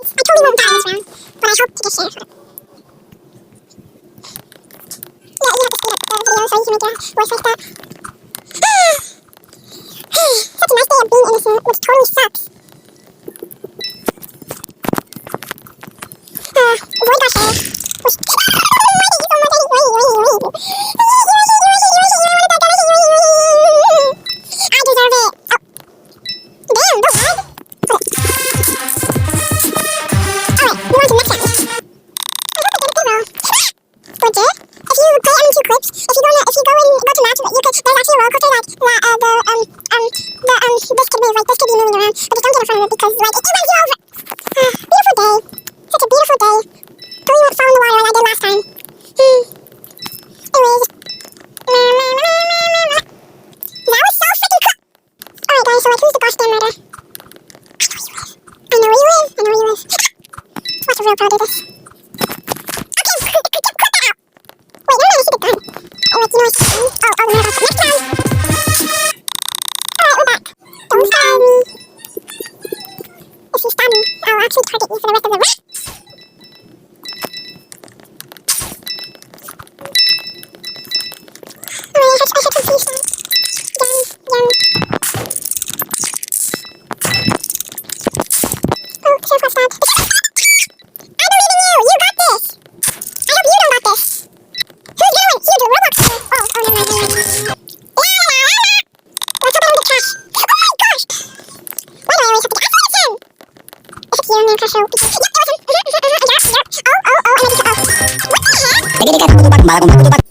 I totally won't die this round, but I hope to get share for it. Yeah, you have to speed up the video so you can make a voice like that. Such a nice day of being innocent, which totally sucks. Void got share. Which... I deserve it. Oh. Damn, don't lag. Alright, move on to the next challenge. I hope I get a good roll. Legit? If you play M2 clips, if you go to match, you could, there's actually a roller coaster like this could move, like this could be moving around, but just don't get in front of it because like it runs you over. Beautiful day. Such a beautiful day. Totally won't fall in the water like I did last time. Anyways. That was so freaking cool. Alright guys, so like who's the boss damn murder? I know where you live. I know where you live. Watch a real pro do this. Okay, cut that out. Wait, no, I see the gun. Oh, wait, you know I see the gun? Oh, the murder. Next round. Alright, we're back. Don't stab me. If you stab me, I'll actually target you for the rest of the round. Alright, I had some free shots. Yum. Oh, so close, man. I believe in you! You got this! I hope you don't got this! Who's gonna win? You do Roblox or... Oh, never mind. La la la la! Let's hope I don't get cash. Oh my gosh! Why do I always have to get... I thought it's him! If it's you, I'm gonna crash out. Yep, it was him. Yep. Oh, and I just... Oh. What the heck?